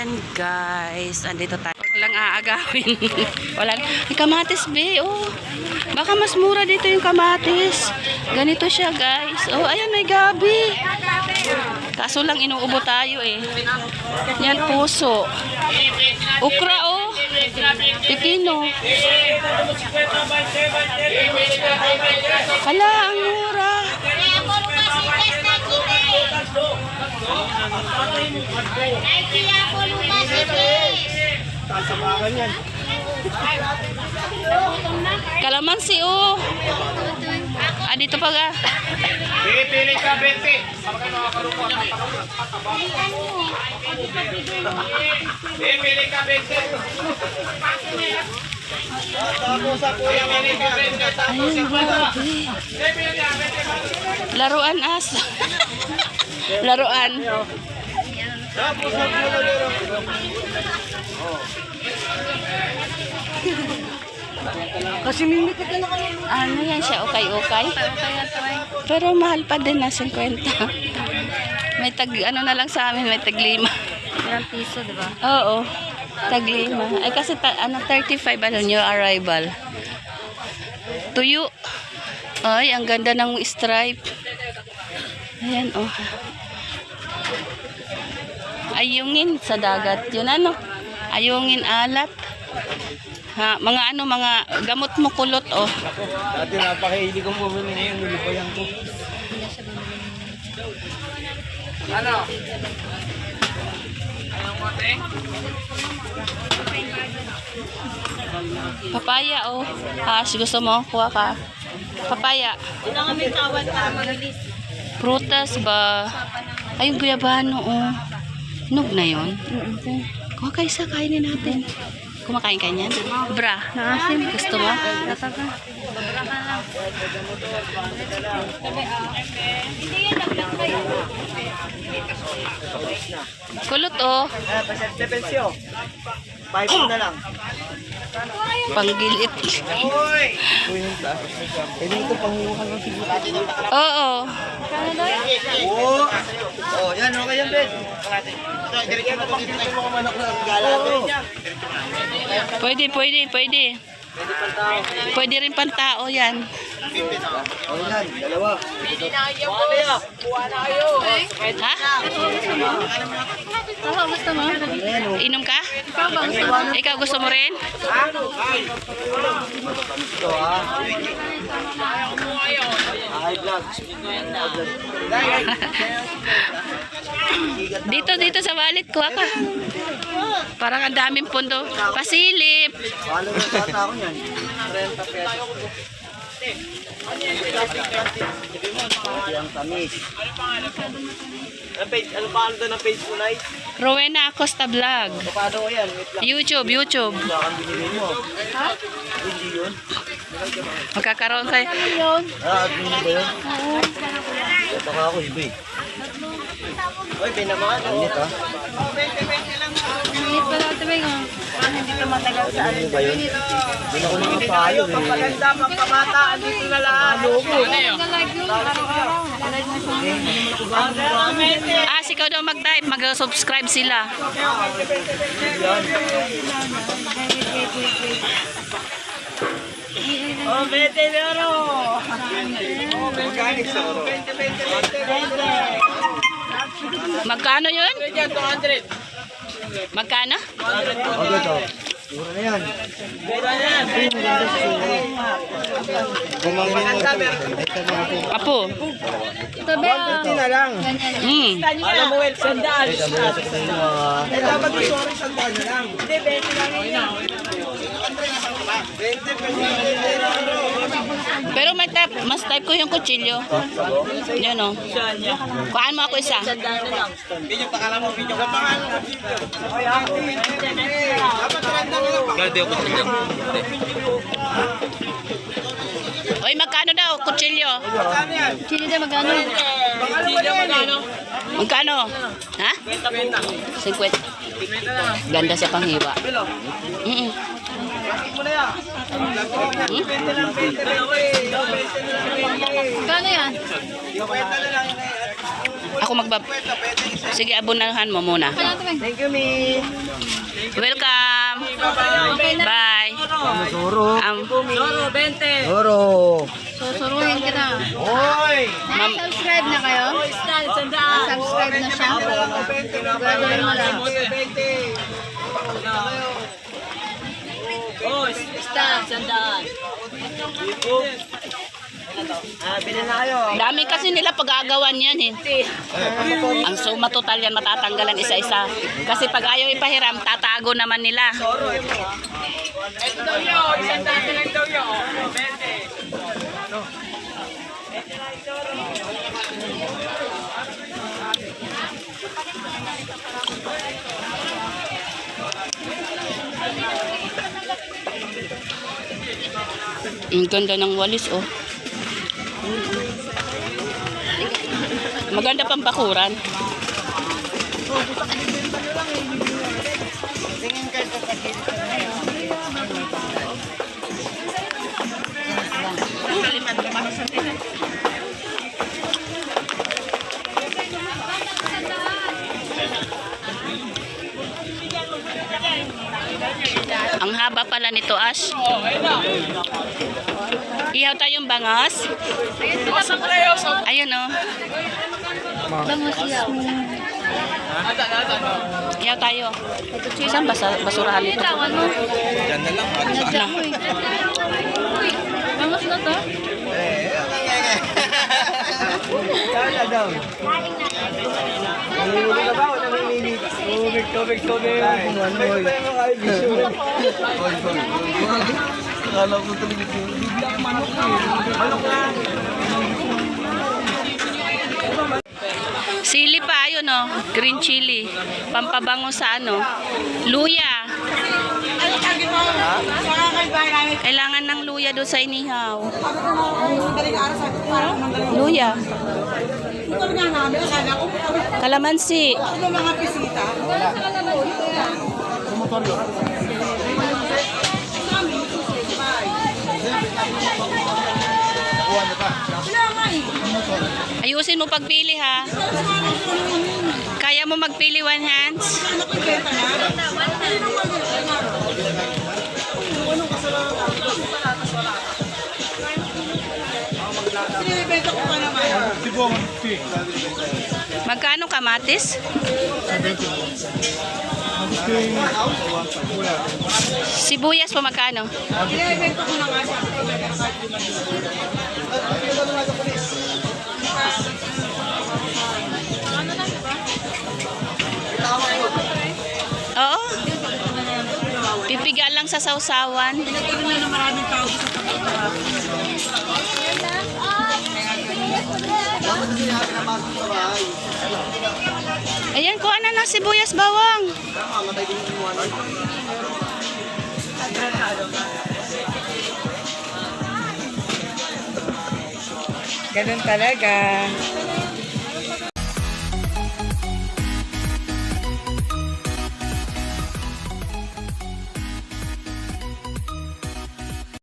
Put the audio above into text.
Ayan guys, andito tayo. Huwag lang aagawin. Wala. May kamatis be, oh. Baka mas mura dito yung kamatis. Ganito siya guys. Oh, ayan may gabi. Kaso lang inuubo tayo eh. Yan puso. Okra oh. Pipino. Hala, ang mura. Kalamansi oh. Dito pa ga. Pili ka 20. Pili ka 20. Tapos sa kuya pili ka 20. Tapos sa kuya. Laruan as. Laruan. Tapos sa kuya. Kasi mimikit na lang kami. Ano yan siya? Okay. Pero mahal pa din na 50. May tag, ano na lang sa amin, may tag 5. Ilang piso, di ba? Oo. Tag 5. Ay kasi ano 35 ano new arrival. Tuyo. Ay, ang ganda ng stripe. Ayan oh. Ayungin sa dagat. Yun ano? Ayungin alat. Ha, mga ano, mga gamot mo kulot oh. Dati napakahilig kong bumili na yung nulupayan ko. Ano? Anong mote? Papaya oh. Ha, gusto mo? Kuha ka. Papaya. Kailangan may tawad para mag-release. Prutas ba? Ay, yung guyabano oh. Nog na yun? Kuha ka isa, kainin natin. Kumakain ka niyan? Bra. Naasim. Gusto mo? Nataga. Kulot oh. Depensyo. 5 na lang. Panggilit. Uy! Pwede ito panguhan ng siguro. Oo. Oo! Oh, yan, okay yan, Ben. Diretso na ito dito mga manok na gala. Pwede. Pwede rin pantao yan. Oh, yan, dalawa. Ha? Gusto mo? Inom ka? Ikaw gusto mo rin? Ito, ha? Ay, vlog. Dito sa wallet kuha ka. Parang ang daming pundo. Pasilip. Palo na sa tao niyan. 30 pesos. Yung tamis. Ano pa doon ang page mo, Nay? Rowena Acosta Vlog. Paano ko yan? Wait lang. YouTube. Wala kang binili mo. Ha? Hindi yun. Magkakaroon kayo. Ah, binili ba yun? Oo. Ito ka ako, iba eh. Uy, pinamaan. Init ha? Init pala ito ba yung hindi ka matagal sa ano. Ano ba yun? Hindi na ako nakapayo eh. Pampaganda, pampabata, andito na lang. Nag-live yun, araw-araw. Nag-live na siya. Ikaw daw mag-type. Mag-subscribe sila. Oh, 20 euro. Magkano yun? 200. Magkano? Okay to. Mura na yan. Gumangin mo ito. Apo. Ito ba? 150 na lang. Alam mo, well, sandaan. Dapat may sorry sandaan na lang. Hindi, 20 lang yun. 20 pesos. Pero may type, mas type ko yung kutsilyo. Yan o. Kuhaan mo ako isa. Video pakala mo, video ka pangalan mo. Dapat randang lang. Ganda yung kutsilyo. Oy, magkano daw kutsilyo? Magkano yan? Sino na magano? Magkano? Ha? 50. Ganda sa panghiwa. Mo na yan. Kano yan? Yung kwenta na lang. Ako Sige, abunahan mo muna. Thank you, Mi. Welcome. Bye. Suro. Soro, 20. Suro. Susuruhin kita. Hoy! Subscribe na kayo? Subscribe na siya. Gagawin mo lang. Oh, star, sandaan. Bilhin na kayo. Dami kasi nila pag-aagawan yan eh. Ang suma total yan matatanggalan isa-isa. Kasi pag ayaw ipahiram, tatago naman nila. Ito daw yun, sandaan na lang daw yun. 20. Ang ganda ng walis, oh. Maganda pang bakuran. Ang haba pala nito, Ash. Ihaw tayong bangos. Ayun, oh. Bangus yaw. Ihaw tayo. Saan basurahan nito? Tawan mo. Nadyan mo eh. Bangus na to? Kaya daw. Namimili ka ba o namimili? Tubig. Hoy. Akala ko tubig. Bigla ang manok eh. Manok na. Sili pa, ayun, oh. Green chili. Pampabango sa ano. Luya. Kailangan ng luya doon sa inihaw. Luya. Kalamansi. Ayusin mo pagpili, ha. Kaya mo magpili one hands? Magkano kamatis? Sibuyas po magkano? Oo. Pipiga lang sa sausawan. Ayan, kuha na ng sibuyas bawang. Ganun talaga.